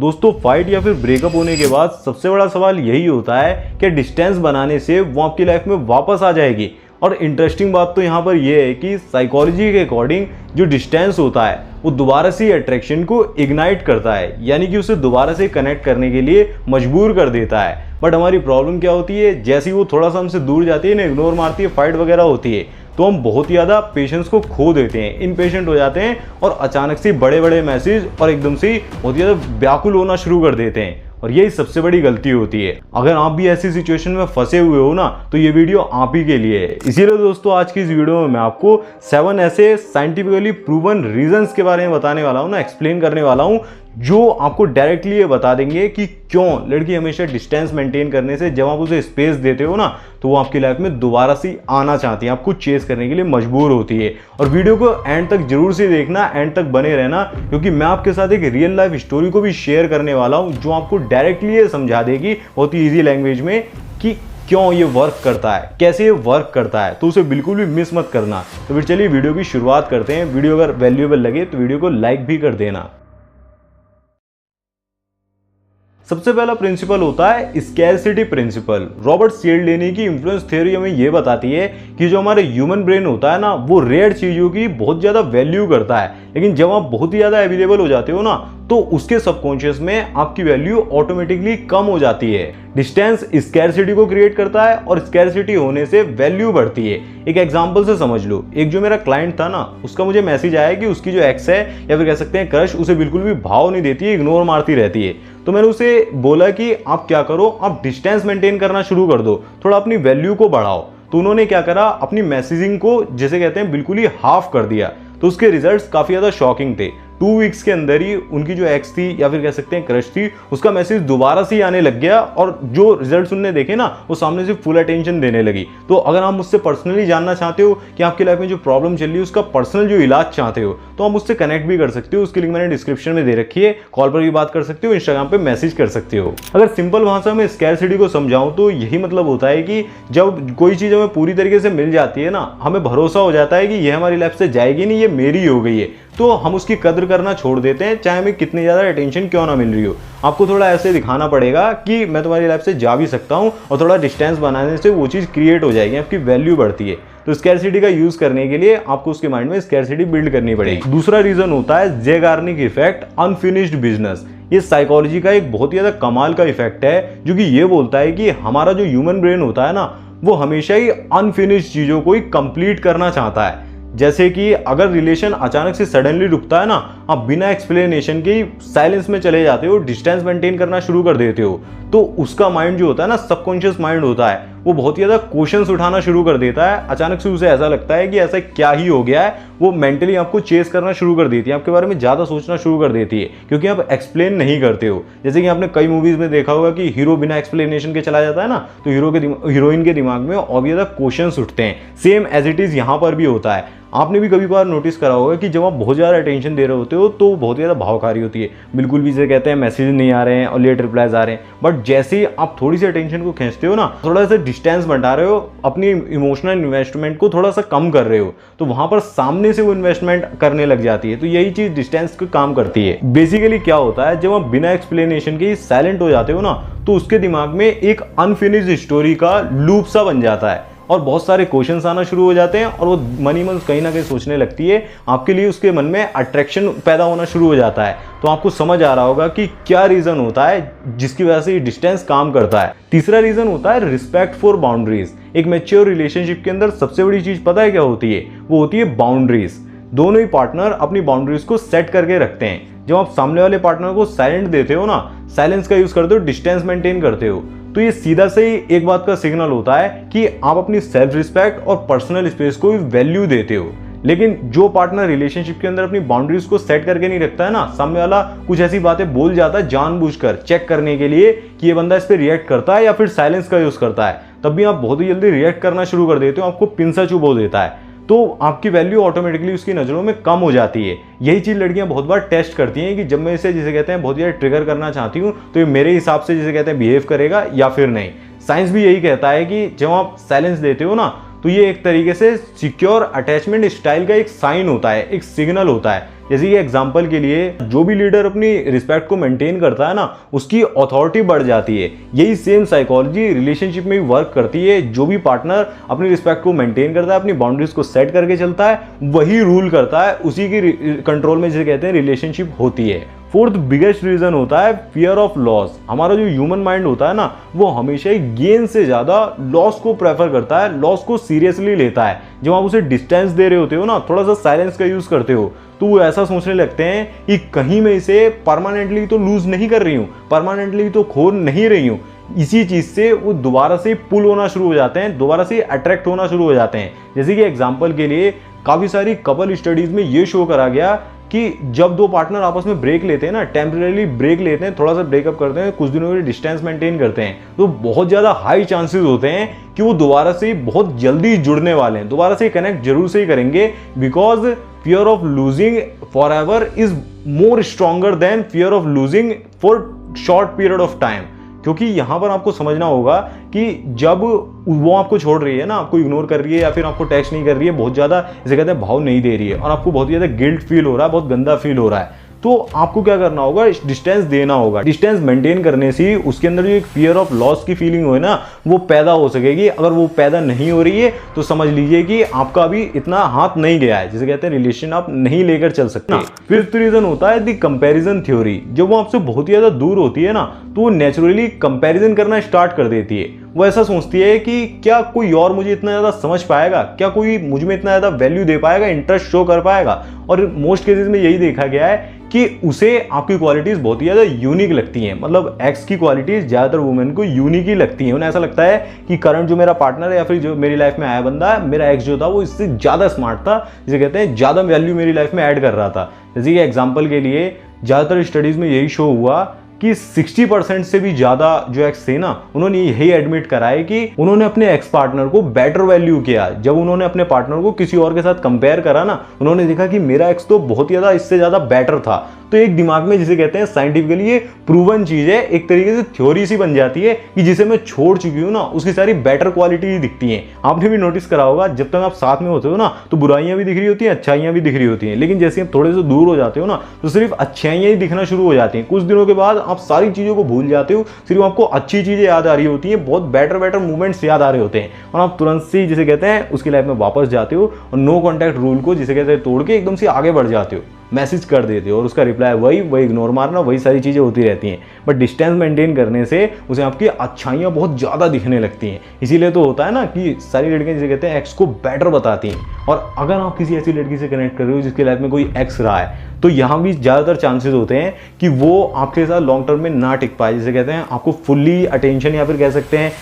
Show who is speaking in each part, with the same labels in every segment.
Speaker 1: दोस्तों फाइट या फिर ब्रेकअप होने के बाद सबसे बड़ा सवाल यही होता है कि डिस्टेंस बनाने से वो आपकी लाइफ में वापस आ जाएगी। और इंटरेस्टिंग बात तो यहाँ पर यह है कि साइकोलॉजी के अकॉर्डिंग जो डिस्टेंस होता है वो दोबारा से अट्रैक्शन को इग्नाइट करता है, यानी कि उसे दोबारा से कनेक्ट करने के लिए मजबूर कर देता है। बट हमारी प्रॉब्लम क्या होती है, जैसे ही वो थोड़ा सा हमसे दूर जाती है ना, इग्नोर मारती है, फाइट वगैरह होती है, तो हम बहुत ज़्यादा पेशेंस को खो देते हैं, इम्पेशेंट हो जाते हैं और अचानक से बड़े बड़े मैसेज और एकदम से बहुत ज़्यादा व्याकुल होना शुरू कर देते हैं। और यही सबसे बड़ी गलती होती है। अगर आप भी ऐसी सिचुएशन में फंसे हुए हो ना, तो ये वीडियो आप ही के लिए है। इसीलिए दोस्तों आज की इस वीडियो में मैं आपको 7 ऐसे साइंटिफिकली प्रूवन रीजंस के बारे में बताने वाला हूँ ना, एक्सप्लेन करने वाला हूँ, जो आपको डायरेक्टली ये बता देंगे कि क्यों लड़की हमेशा डिस्टेंस मेंटेन करने से, जब आप उसे स्पेस देते हो ना, तो वो आपकी लाइफ में दोबारा से आना चाहती है, आपको चेस करने के लिए मजबूर होती है। और वीडियो को एंड तक जरूर से देखना, एंड तक बने रहना, क्योंकि मैं आपके साथ एक रियल लाइफ स्टोरी को भी शेयर करने वाला हूँ, जो आपको डायरेक्टली ये समझा देगी बहुत ही ईजी लैंग्वेज में कि क्यों ये वर्क करता है, कैसे ये वर्क करता है। तो उसे बिल्कुल भी मिस मत करना। तो फिर चलिए वीडियो की शुरुआत करते हैं। वीडियो अगर वैल्यूएबल लगे तो वीडियो को लाइक भी कर देना। सबसे पहला प्रिंसिपल होता है स्कैरसिटी प्रिंसिपल। रॉबर्ट सियल्डिनी की इन्फ्लुएंस थ्योरी हमें यह बताती है कि जो हमारे ह्यूमन ब्रेन होता है ना, वो रेयर चीजों की बहुत ज्यादा वैल्यू करता है, लेकिन जब आप बहुत ही ज्यादा अवेलेबल हो जाते हो ना, तो उसके सबकॉन्शियस में आपकी वैल्यू ऑटोमेटिकली कम हो जाती है। डिस्टेंस स्कैरसिटी को क्रिएट करता है और स्कैरसिटी होने से वैल्यू बढ़ती है। एक एग्जांपल से समझ लो, एक जो मेरा क्लाइंट था ना, उसका मुझे मैसेज आया कि उसकी जो एक्स है या फिर कह सकते हैं क्रश, उसे बिल्कुल भी भाव नहीं देती है, इग्नोर मारती रहती है। तो मैंने उसे बोला कि आप क्या करो, आप डिस्टेंस मेंटेन करना शुरू कर दो, थोड़ा अपनी वैल्यू को बढ़ाओ। तो उन्होंने क्या करा, अपनी मैसेजिंग को जैसे कहते हैं बिल्कुल ही हाफ कर दिया। तो उसके रिजल्ट्स काफी ज्यादा शॉकिंग थे। 2 वीक्स के अंदर ही उनकी जो एक्स थी या फिर कह सकते हैं क्रश थी, उसका मैसेज दोबारा से आने लग गया और जो रिजल्ट्स उन्होंने देखे ना, वो सामने से फुल अटेंशन देने लगी। तो अगर आप मुझसे पर्सनली जानना चाहते हो कि आपकी लाइफ में जो प्रॉब्लम चल रही है उसका पर्सनल जो इलाज चाहते हो, तो आप मुझसे कनेक्ट भी कर सकते हो। उसकी लिंक मैंने डिस्क्रिप्शन में दे रखी है। कॉल पर भी बात कर सकते हो, इंस्टाग्राम पे मैसेज कर सकते हो। अगर सिंपल भाषा में स्कैरसिटी को समझाऊं तो यही मतलब होता है कि जब कोई चीज हमें पूरी तरीके से मिल जाती है ना, हमें भरोसा हो जाता है कि यह हमारी लाइफ से जाएगी नहीं, ये मेरी हो गई है, तो हम उसकी कदर करना छोड़ देते हैं, चाहे हमें कितनी ज्यादा अटेंशन क्यों ना मिल रही हो। आपको थोड़ा ऐसे दिखाना पड़ेगा कि मैं तुम्हारी लाइफ से जा भी सकता हूं, और थोड़ा डिस्टेंस बनाने से वो चीज क्रिएट हो जाएगी, आपकी वैल्यू बढ़ती है। तो स्कैरसिटी का यूज करने के लिए आपको उसके माइंड में स्कैरसिटी बिल्ड करनी पड़ेगी। दूसरा रीजन होता है ज़ेगार्निक इफेक्ट, अनफिनिश्ड बिजनेस। ये साइकोलॉजी का एक बहुत ही ज्यादा कमाल का इफेक्ट है, जो कि ये बोलता है कि हमारा जो ह्यूमन ब्रेन होता है ना, वो हमेशा ही अनफिनिश्ड चीजों को ही कंप्लीट करना चाहता है। जैसे कि अगर रिलेशन अचानक से सडनली रुकता है ना, आप बिना एक्सप्लेनेशन के साइलेंस में चले जाते हो, डिस्टेंस मेंटेन करना शुरू कर देते हो, तो उसका माइंड जो होता है ना, सबकॉन्शियस माइंड होता है, वो बहुत ही ज्यादा क्वेश्चंस उठाना शुरू कर देता है। अचानक से उसे ऐसा लगता है कि ऐसा क्या ही हो गया है। वो मेंटली आपको चेस करना शुरू कर देती है, आपके बारे में ज्यादा सोचना शुरू कर देती है, क्योंकि आप एक्सप्लेन नहीं करते हो। जैसे कि आपने कई मूवीज में देखा होगा कि हीरो बिना एक्सप्लेनेशन के चला जाता है ना, तो हीरोइन के दिमाग में और भी ज्यादा क्वेश्चंस उठते हैं। सेम एज इट इज यहाँ पर भी होता है। आपने भी कभी बार नोटिस करा होगा कि जब आप बहुत ज़्यादा अटेंशन दे रहे होते हो तो बहुत ज़्यादा भावकारी होती है, बिल्कुल भी, जैसे कहते हैं मैसेज नहीं आ रहे हैं और लेट रिप्लाईज आ रहे हैं। बट जैसे ही आप थोड़ी सी अटेंशन को खींचते हो ना, थोड़ा सा डिस्टेंस बढ़ा रहे हो, अपनी इमोशनल इन्वेस्टमेंट को थोड़ा सा कम कर रहे हो, तो वहां पर सामने से वो इन्वेस्टमेंट करने लग जाती है। तो यही चीज़ डिस्टेंस का काम करती है। बेसिकली क्या होता है, जब आप बिना एक्सप्लेनेशन के साइलेंट हो जाते हो ना, तो उसके दिमाग में एक अनफिनिश्ड स्टोरी का लूप सा बन जाता है और बहुत सारे क्वेश्चंस आना शुरू हो जाते हैं, और वो मन ही मन कहीं ना कहीं सोचने लगती है आपके लिए, उसके मन में अट्रैक्शन पैदा होना शुरू हो जाता है। तो आपको समझ आ रहा होगा कि क्या रीजन होता है जिसकी वजह से डिस्टेंस काम करता है। तीसरा रीजन होता है रिस्पेक्ट फॉर बाउंड्रीज। एक मैच्योर रिलेशनशिप के अंदर सबसे बड़ी चीज पता है क्या होती है? वो होती है बाउंड्रीज। दोनों ही पार्टनर अपनी बाउंड्रीज को सेट करके रखते हैं। जब आप सामने वाले पार्टनर को साइलेंट देते हो ना, साइलेंस का यूज करते हो, डिस्टेंस मेंटेन करते हो, तो ये सीधा से ही एक बात का सिग्नल होता है कि आप अपनी सेल्फ रिस्पेक्ट और पर्सनल स्पेस को भी वैल्यू देते हो। लेकिन जो पार्टनर रिलेशनशिप के अंदर अपनी बाउंड्रीज को सेट करके नहीं रखता है ना, सामने वाला कुछ ऐसी बातें बोल जाता है जानबूझकर, चेक करने के लिए कि ये बंदा इस पर रिएक्ट करता है या फिर साइलेंस का यूज करता है, तब भी आप बहुत ही जल्दी रिएक्ट करना शुरू कर देते हो, आपको पिंसा चुभो देता है, तो आपकी वैल्यू ऑटोमेटिकली उसकी नज़रों में कम हो जाती है। यही चीज़ लड़कियां बहुत बार टेस्ट करती हैं कि जब मैं इसे जिसे कहते हैं बहुत ज़्यादा ट्रिगर करना चाहती हूँ, तो ये मेरे हिसाब से जिसे कहते हैं बिहेव करेगा या फिर नहीं। साइंस भी यही कहता है कि जब आप साइलेंस देते हो ना, तो ये एक तरीके से सिक्योर अटैचमेंट स्टाइल का एक साइन होता है, एक सिग्नल होता है। जैसे कि एग्जांपल के लिए जो भी लीडर अपनी रिस्पेक्ट को मेंटेन करता है ना, उसकी अथॉरिटी बढ़ जाती है। यही सेम साइकोलॉजी रिलेशनशिप में भी वर्क करती है। जो भी पार्टनर अपनी रिस्पेक्ट को मेंटेन करता है, अपनी बाउंड्रीज को सेट करके चलता है, वही रूल करता है, उसी की कंट्रोल में जिसे कहते हैं रिलेशनशिप होती है। फोर्थ बिगेस्ट रीजन होता है फियर ऑफ लॉस। हमारा जो ह्यूमन माइंड होता है ना, वो हमेशा ही गेन से ज्यादा लॉस को प्रेफर करता है, लॉस को सीरियसली लेता है। जब आप उसे डिस्टेंस दे रहे होते हो ना, थोड़ा सा साइलेंस का यूज करते हो, तो वो ऐसा सोचने लगते हैं कि कहीं मैं इसे परमानेंटली तो लूज नहीं कर रही हूँ, परमानेंटली तो खो नहीं रही हूँ। इसी चीज से वो दोबारा से पुल होना शुरू हो जाते हैं, दोबारा से अट्रैक्ट होना शुरू हो जाते हैं। जैसे कि एग्जांपल के लिए काफी सारी कपल स्टडीज में ये शो करा गया कि जब दो पार्टनर आपस में ब्रेक लेते हैं ना, टेम्परेरी ब्रेक लेते हैं, थोड़ा सा ब्रेकअप करते हैं, कुछ दिनों के लिए डिस्टेंस मेंटेन करते हैं, तो बहुत ज्यादा हाई चांसेस होते हैं कि वो दोबारा से बहुत जल्दी जुड़ने वाले हैं, दोबारा से कनेक्ट जरूर से ही करेंगे। Because fear of losing for ever is more stronger than fear of losing for short period of time. क्योंकि यहां पर आपको समझना होगा कि जब वो आपको छोड़ रही है ना, आपको इग्नोर कर रही है या फिर आपको टेक्स्ट नहीं कर रही है, बहुत ज्यादा इसे कहते हैं भाव नहीं दे रही है, और आपको बहुत ज्यादा गिल्ट फील हो रहा है, बहुत गंदा फील हो रहा है, तो आपको क्या करना होगा, डिस्टेंस देना होगा। डिस्टेंस मेंटेन करने से उसके अंदर जो एक फियर ऑफ लॉस की फीलिंग हो ना, वो पैदा हो सकेगी। अगर वो पैदा नहीं हो रही है तो समझ लीजिए कि आपका अभी इतना हाथ नहीं गया है, जिसे कहते हैं रिलेशन आप नहीं लेकर चल सकते। फिफ्थ रीजन होता है द कंपैरिजन थ्योरी। जब वो आपसे बहुत ही ज्यादा दूर होती है ना, तो वो नेचुरली कंपैरिजन करना स्टार्ट कर देती है। वो ऐसा सोचती है कि क्या कोई और मुझे इतना ज्यादा समझ पाएगा, क्या कोई मुझ में इतना ज्यादा वैल्यू दे पाएगा, इंटरेस्ट शो कर पाएगा। और मोस्ट केसेस में यही देखा गया है कि उसे आपकी क्वालिटीज बहुत ही ज्यादा यूनिक लगती हैं। मतलब एक्स की क्वालिटीज ज्यादातर वुमेन को यूनिक ही लगती हैं। उन्हें ऐसा लगता है कि करंट जो मेरा पार्टनर है या फिर जो मेरी लाइफ में आया बंदा है, मेरा एक्स जो था वो इससे ज्यादा स्मार्ट था, जिसे कहते हैं ज्यादा वैल्यू मेरी लाइफ में ऐड कर रहा था। जैसे कि एग्जाम्पल के लिए ज्यादातर स्टडीज में यही शो हुआ कि 60% से भी ज्यादा जो एक्स थे ना, उन्होंने यही एडमिट करा है कि उन्होंने अपने एक्स पार्टनर को बेटर वैल्यू किया। जब उन्होंने अपने पार्टनर को किसी और के साथ कंपेयर करा ना, उन्होंने देखा कि मेरा एक्स तो बहुत ही ज्यादा इससे ज्यादा बेटर था। तो एक दिमाग में जिसे कहते हैं साइंटिफिकली ये प्रूवन चीज है, एक तरीके से थ्योरी सी बन जाती है कि जिसे मैं छोड़ चुकी हूँ ना, उसकी सारी बेटर क्वालिटी ही दिखती हैं। आपने भी नोटिस करा होगा, जब तक आप साथ में होते हो ना, तो बुराइयां भी दिख रही होती हैं, अच्छाइयां भी दिख रही होती हैं, लेकिन जैसे आप थोड़े से दूर हो जाते हो ना, तो सिर्फ अच्छाइयां ही दिखना शुरू हो जाती हैं। कुछ दिनों के बाद आप सारी चीजों को भूल जाते हो, सिर्फ आपको अच्छी चीजें याद आ रही होती हैं, बहुत बेटर मूवमेंट्स याद आ रहे होते हैं, और आप तुरंत से जिसे कहते हैं उसकी लाइफ में वापस जाते हो और नो कॉन्टैक्ट रूल को जिसे कहते हैं तोड़ के एकदम से आगे बढ़ जाते हो, मैसेज कर देते हो और उसका रिप्लाई वही इग्नोर मारना, वही सारी चीज़ें होती रहती हैं। बट डिस्टेंस मेंटेन करने से उसे आपकी अच्छाइयाँ बहुत ज़्यादा दिखने लगती हैं। इसीलिए तो होता है ना कि सारी लड़कियाँ जिसे कहते हैं एक्स को बेटर बताती हैं। और अगर आप किसी ऐसी लड़की से कनेक्ट कर रहे हो जिसकी लाइफ में कोई एक्स रहा है, तो यहाँ भी ज़्यादातर चांसेस होते हैं कि वो आपके साथ लॉन्ग टर्म में ना टिक पाए। जिसे कहते हैं आपको फुल्ली अटेंशन, या फिर कह सकते हैं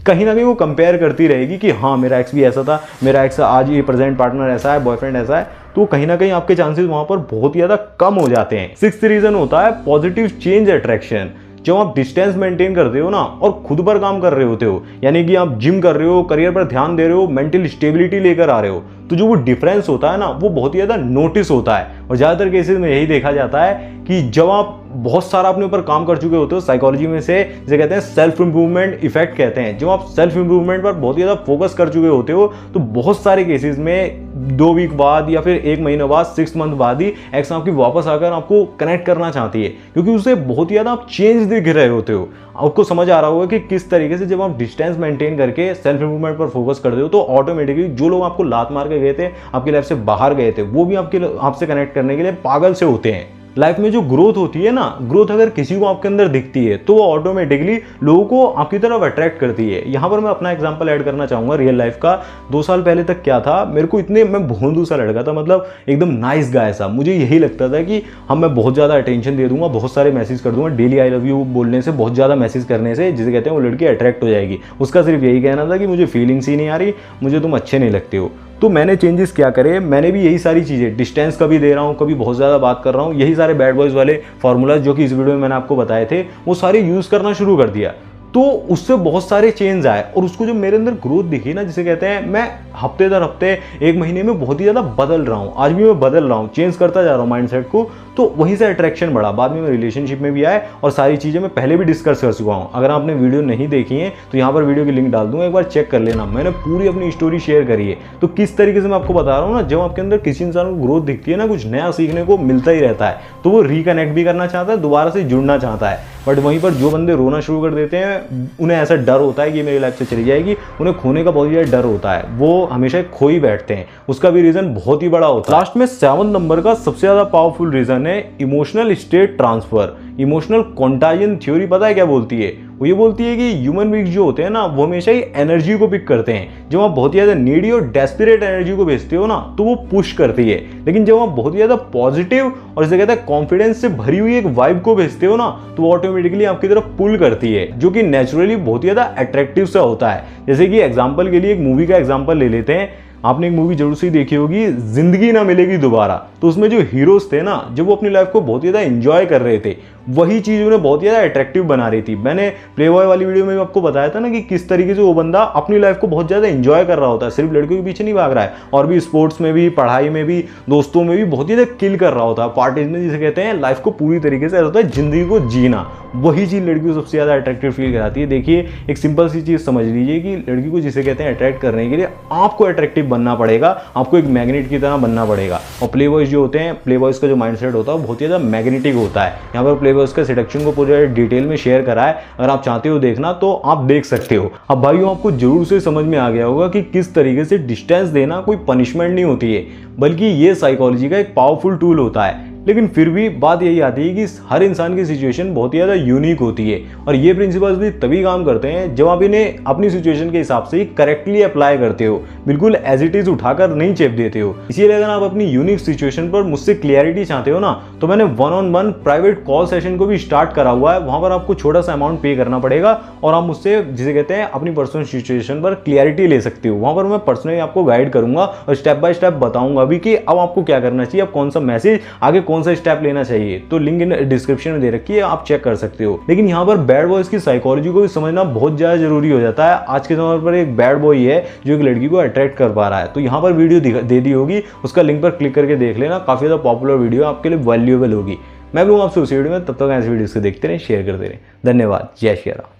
Speaker 1: कहीं ना कहीं वो कंपेयर करती रहेगी कि हाँ मेरा एक्स भी ऐसा था, मेरा एक्स आज ये प्रेजेंट पार्टनर ऐसा है, बॉयफ्रेंड ऐसा है, तो कहीं ना कहीं आपके चांसेस वहां पर बहुत ही ज्यादा कम हो जाते हैं। सिक्स्थ रीजन होता है पॉजिटिव चेंज अट्रैक्शन। जब आप डिस्टेंस मेंटेन करते हो ना और खुद पर काम कर रहे होते हो, यानी कि आप जिम कर रहे हो, करियर पर ध्यान दे रहे हो, मेंटल स्टेबिलिटी लेकर आ रहे हो, तो जो वो डिफरेंस होता है ना, वो बहुत ही ज्यादा नोटिस होता है। और ज्यादातर केसेस में यही देखा जाता है कि जब आप बहुत सारा अपने ऊपर काम कर चुके होते हो, साइकोलॉजी में से जिसे कहते हैं सेल्फ इंप्रूवमेंट इफेक्ट कहते हैं, जब आप सेल्फ इंप्रूवमेंट पर बहुत ही ज्यादा फोकस कर चुके होते हो, तो बहुत सारे केसेस में 2 वीक बाद या फिर 1 महीने बाद, 6 मंथ बाद ही एक्स आपकी वापस आकर आपको कनेक्ट करना चाहती है, क्योंकि उसे बहुत ही ज्यादा आप चेंज दिख रहे होते हो। आपको समझ आ रहा होगा कि किस तरीके से जब आप डिस्टेंस मेंटेन करके सेल्फ इंप्रूवमेंट पर फोकस करते हो, तो ऑटोमेटिकली जो लोग आपको लात मार के गए थे, आपकी लाइफ से बाहर गए थे, वो भी आपसे कनेक्ट करने के लिए पागल से होते हैं। लाइफ में जो ग्रोथ होती है ना, ग्रोथ अगर किसी को आपके अंदर दिखती है तो वो ऑटोमेटिकली लोगों को आपकी तरफ अट्रैक्ट करती है। यहाँ पर मैं अपना एग्जांपल ऐड करना चाहूंगा रियल लाइफ का। 2 साल पहले तक क्या था, मेरे को मैं भोंदू सा लड़का था, मतलब एकदम नाइस गाय सा। मुझे यही लगता था कि मैं बहुत ज़्यादा अटेंशन दे दूंगा, बहुत सारे मैसेज कर दूंगा, डेली आई लव यू बोलने से, बहुत ज़्यादा मैसेज करने से, जिसे कहते हैं वो लड़की अट्रैक्ट हो जाएगी। उसका सिर्फ यही कहना था कि मुझे फीलिंग्स ही नहीं आ रही, मुझे तुम अच्छे नहीं लगते हो। तो मैंने चेंजेस क्या करे, मैंने भी यही सारी चीज़ें, डिस्टेंस कभी दे रहा हूँ, कभी बहुत ज़्यादा बात कर रहा हूँ, यही सारे बैड बॉयज़ वाले फार्मूलाज जो कि इस वीडियो में मैंने आपको बताए थे, वो सारे यूज़ करना शुरू कर दिया। तो उससे बहुत सारे चेंज आए और उसको जो मेरे अंदर ग्रोथ दिखी ना, जिसे कहते हैं मैं हफ्ते दर हफ्ते एक महीने में बहुत ही ज़्यादा बदल रहा हूँ, आज भी मैं बदल रहा हूँ, चेंज करता जा रहा हूँ माइंडसेट को, तो वहीं से अट्रैक्शन बढ़ा। बाद में मैं रिलेशनशिप में भी आए और सारी चीज़ें मैं पहले भी डिस्कस कर चुका हूँ। अगर आपने वीडियो नहीं देखी है तो यहाँ पर वीडियो की लिंक डाल दूंगा, एक बार चेक कर लेना। मैंने पूरी अपनी स्टोरी शेयर करी है। तो किस तरीके से मैं आपको बता रहा हूँ ना, जब आपके अंदर किसी इंसान को ग्रोथ दिखती है ना, कुछ नया सीखने को मिलता ही रहता है, तो वो रिकनेक्ट भी करना चाहता है, दोबारा से जुड़ना चाहता है। बट वहीं पर जो बंदे रोना शुरू कर देते हैं, उन्हें ऐसा डर होता है कि मेरी लाइफ से चली जाएगी, उन्हें खोने का बहुत ज़्यादा डर होता है, वो हमेशा खो ही बैठते हैं। उसका भी रीज़न बहुत ही बड़ा होता है। लास्ट में 7 नंबर का सबसे ज़्यादा पावरफुल रीज़न है emotional state transfer. Emotional contagion theory पता है क्या बोलती है? वो ये बोलती है कि ह्यूमन बीइंग्स जो होते हैं ना, वो हमेशा ही एनर्जी को पिक करते हैं। जब आप बहुत ज़्यादा नीडी और डेस्परेट एनर्जी को भेजते हो ना, तो वो पुश करती है। लेकिन जब आप बहुत ज़्यादा पॉजिटिव और इसे कहते हैं कॉन्फिडेंस से भरी हुई एक वाइब को भेजते हो ना, तो वो ऑटोमेटिकली आपकी तरफ पुल करती है, जो कि नेचुरली बहुत ही ज़्यादा अट्रैक्टिव सा होता है। जैसे कि एग्जाम्पल के लिए एक मूवी का एग्जाम्पल ले लेते हैं। आपने एक मूवी जरूर से देखी होगी, जिंदगी ना मिलेगी दोबारा। तो उसमें जो हीरोज थे ना, जब वो अपनी लाइफ को बहुत ज़्यादा एंजॉय कर रहे थे, वही चीज़ उन्हें बहुत ज़्यादा अट्रैक्टिव बना रही थी। मैंने प्लेबॉय वाली वीडियो में भी आपको बताया था ना कि किस तरीके से वो बंदा अपनी लाइफ को बहुत ज़्यादा एंजॉय कर रहा होता है, सिर्फ लड़कियों के पीछे नहीं भाग रहा है, और भी स्पोर्ट्स में भी, पढ़ाई में भी, दोस्तों में भी बहुत ज़्यादा किल कर रहा होता है। पार्टीज में जिसे कहते हैं लाइफ को पूरी तरीके से होता है जिंदगी को जीना, वही चीज़ लड़की को सबसे ज़्यादा अट्रैक्टिव फील कराती है। देखिए, एक सिंपल सी चीज़ समझ लीजिए कि लड़की को जिसे कहते हैं अट्रैक्ट करने के लिए आपको अट्रैक्टिव बनना पड़ेगा, आपको एक मैग्नेट की तरह बनना पड़ेगा। और प्ले बॉयज जो होते हैं, प्ले बॉयज का जो माइंडसेट होता है वो बहुत ही ज़्यादा मैग्नेटिक होता है। यहाँ पर प्ले बॉयज का सिलेक्शन को पूरे डिटेल में शेयर करा है, अगर आप चाहते हो देखना तो आप देख सकते हो। अब भाइयों, आपको जरूर से समझ में आ गया होगा कि किस तरीके से डिस्टेंस देना कोई पनिशमेंट नहीं होती है, बल्कि ये साइकोलॉजी का एक पावरफुल टूल होता है। लेकिन फिर भी बात यही आती है कि हर इंसान की सिचुएशन बहुत ही ज़्यादा यूनिक होती है, और ये प्रिंसिपल्स भी तभी काम करते हैं जब आप इन्हें अपनी सिचुएशन के हिसाब से ही करेक्टली अप्लाई करते हो, बिल्कुल एज इट इज उठाकर नहीं चेप देते हो। इसीलिए अगर आप अपनी यूनिक सिचुएशन पर मुझसे क्लियरिटी चाहते हो ना, तो मैंने 1-on-1 प्राइवेट कॉल सेशन को भी स्टार्ट करा हुआ है। वहाँ पर आपको छोटा सा अमाउंट पे करना पड़ेगा और आप मुझसे जिसे कहते हैं अपनी पर्सनल सिचुएशन पर क्लियरिटी ले सकते हो। वहाँ पर मैं पर्सनली आपको गाइड करूंगा और स्टेप बाय स्टेप बताऊंगा भी कि अब आपको क्या करना चाहिए, अब कौन सा मैसेज आगे कौन सा स्टेप लेना चाहिए। तो लिंक इन डिस्क्रिप्शन में दे रखी है, आप चेक कर सकते हो। लेकिन यहाँ पर बैड बॉयज की साइकोलॉजी को भी समझना बहुत ज्यादा जरूरी हो जाता है। आज के समय पर एक बैड बॉय है जो एक लड़की को अट्रैक्ट कर पा रहा है, तो यहाँ पर वीडियो दे दी होगी, उसका लिंक पर क्लिक करके देख लेना। काफी ज्यादा पॉपुलर वीडियो, आपके लिए वैल्यूएबल होगी। मैं मिलूंगा आपसे उसी वीडियो में, तब तक ऐसे वीडियोस को देखते रहे, शेयर करते रहे। धन्यवाद। जय श्री राम।